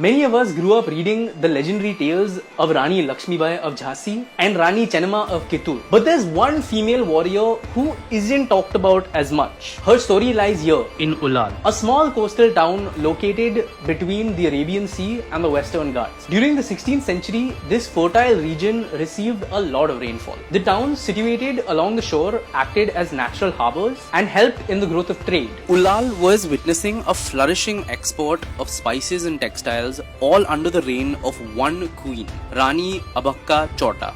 Many of us grew up reading the legendary tales of Rani Lakshmibai of Jhansi and Rani Chennamma of Kittur. But there's one female warrior who isn't talked about as much. Her story lies here in Ulal, a small coastal town located between the Arabian Sea and the Western Ghats. During the 16th century, this fertile region received a lot of rainfall. The towns situated along the shore acted as natural harbors and helped in the growth of trade. Ulal was witnessing a flourishing export of spices and textiles, all under the reign of one queen, Rani Abakka Chota.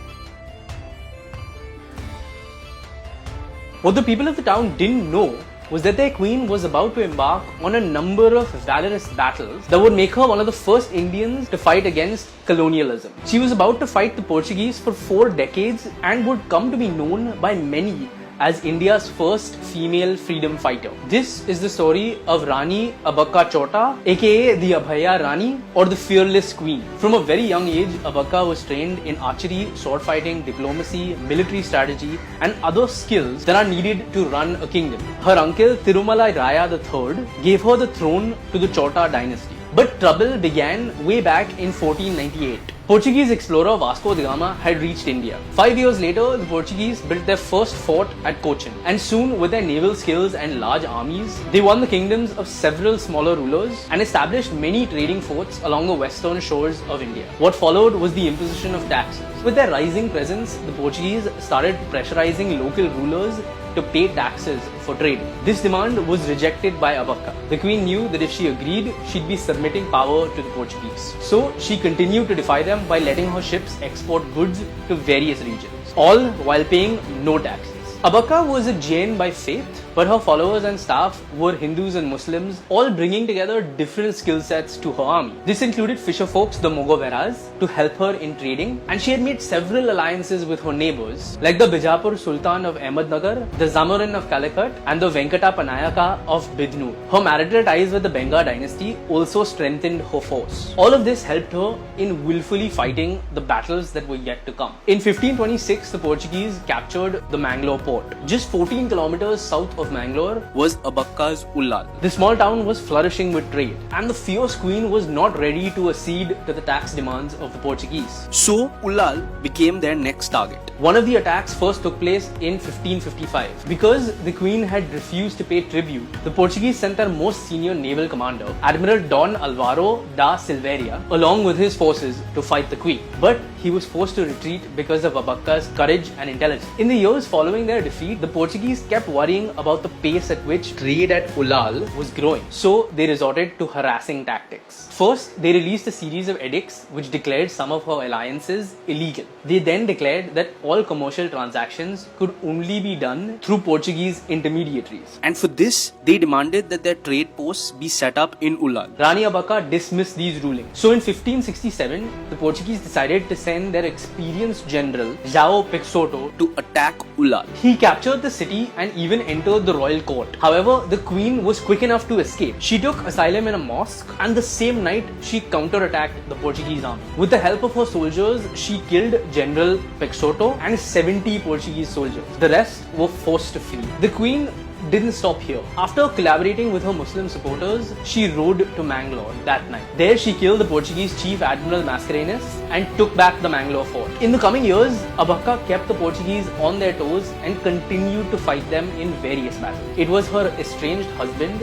What the people of the town didn't know was that their queen was about to embark on a number of valorous battles that would make her one of the first Indians to fight against colonialism. She was about to fight the Portuguese for 4 decades and would come to be known by many as India's first female freedom fighter. This is the story of Rani Abakka Chota, aka the Abhaya Rani or the Fearless Queen. From a very young age, Abakka was trained in archery, sword fighting, diplomacy, military strategy and other skills that are needed to run a kingdom. Her uncle Tirumala Raya III gave her the throne to the Chota dynasty. But trouble began way back in 1498. Portuguese explorer Vasco da Gama had reached India. 5 years later, the Portuguese built their first fort at Cochin. And soon, with their naval skills and large armies, they won the kingdoms of several smaller rulers and established many trading forts along the western shores of India. What followed was the imposition of taxes. With their rising presence, the Portuguese started pressurizing local rulers to pay taxes for trading. This demand was rejected by Abakka. The queen knew that if she agreed, she'd be submitting power to the Portuguese. So she continued to defy them by letting her ships export goods to various regions, all while paying no taxes. Abakka was a Jain by faith, but her followers and staff were Hindus and Muslims, all bringing together different skill sets to her army. This included fisherfolks, the Mogoveras, to help her in trading, and she had made several alliances with her neighbors, like the Bijapur Sultan of Ahmednagar, the Zamorin of Calicut, and the Venkata Panayaka of Bidnur. Her marital ties with the Benga dynasty also strengthened her force. All of this helped her in willfully fighting the battles that were yet to come. In 1526, the Portuguese captured the Mangalore port. Just 14 kilometers south of Mangalore was Abakka's Ulal. The small town was flourishing with trade, and the fierce queen was not ready to accede to the tax demands of the Portuguese. So, Ulal became their next target. One of the attacks first took place in 1555. Because the queen had refused to pay tribute, the Portuguese sent their most senior naval commander, Admiral Don Alvaro da Silveira, along with his forces to fight the queen. But he was forced to retreat because of Abakka's courage and intelligence. In the years following their defeat, the Portuguese kept worrying about the pace at which trade at Ulal was growing. So they resorted to harassing tactics. First, they released a series of edicts which declared some of her alliances illegal. They then declared that all commercial transactions could only be done through Portuguese intermediaries. And for this, they demanded that their trade posts be set up in Ulal. Rani Abakka dismissed these rulings. So in 1567, the Portuguese decided to send their experienced general, João Peixoto, to attack Ulal. He captured the city and even entered the royal court. However, the queen was quick enough to escape. She took asylum in a mosque, and the same night she counterattacked the Portuguese army. With the help of her soldiers, she killed General Peixoto and 70 Portuguese soldiers. The rest were forced to flee. The queen didn't stop here. After collaborating with her Muslim supporters, she rode to Mangalore that night. There she killed the Portuguese chief Admiral Mascarenhas and took back the Mangalore fort. In the coming years, Abakka kept the Portuguese on their toes and continued to fight them in various battles. It was her estranged husband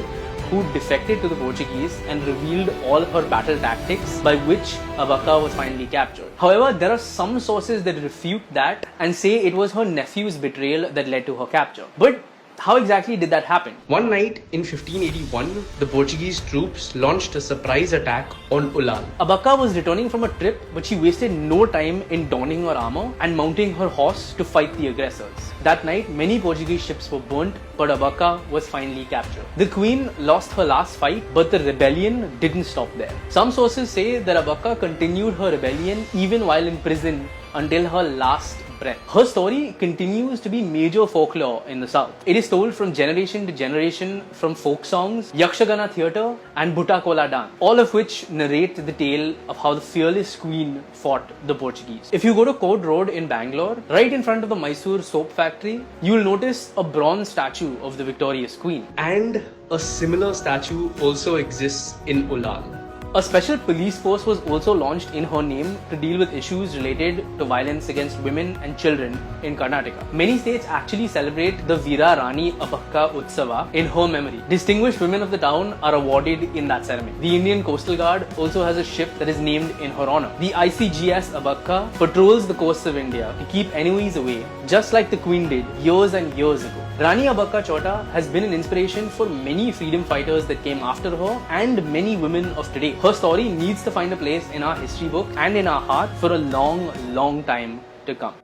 who defected to the Portuguese and revealed all her battle tactics, by which Abakka was finally captured. However, there are some sources that refute that and say it was her nephew's betrayal that led to her capture. But how exactly did that happen? One night in 1581, the Portuguese troops launched a surprise attack on Ulal. Abakka was returning from a trip, but she wasted no time in donning her armor and mounting her horse to fight the aggressors. That night, many Portuguese ships were burnt, but Abakka was finally captured. The queen lost her last fight, but the rebellion didn't stop there. Some sources say that Abakka continued her rebellion even while in prison until her last breath. Her story continues to be major folklore in the south. It is told from generation to generation from folk songs, Yakshagana theatre and Butta Kola dance, all of which narrate the tale of how the fearless queen fought the Portuguese. If you go to Code Road in Bangalore, right in front of the Mysore soap factory, you will notice a bronze statue of the victorious queen. And a similar statue also exists in Ulal. A special police force was also launched in her name to deal with issues related to violence against women and children in Karnataka. Many states actually celebrate the Veera Rani Abakka Utsava in her memory. Distinguished women of the town are awarded in that ceremony. The Indian Coastal Guard also has a ship that is named in her honor. The ICGS Abakka patrols the coasts of India to keep enemies away, just like the Queen did years and years ago. Rani Abakka Chota has been an inspiration for many freedom fighters that came after her and many women of today. Her story needs to find a place in our history book and in our heart for a long, long time to come.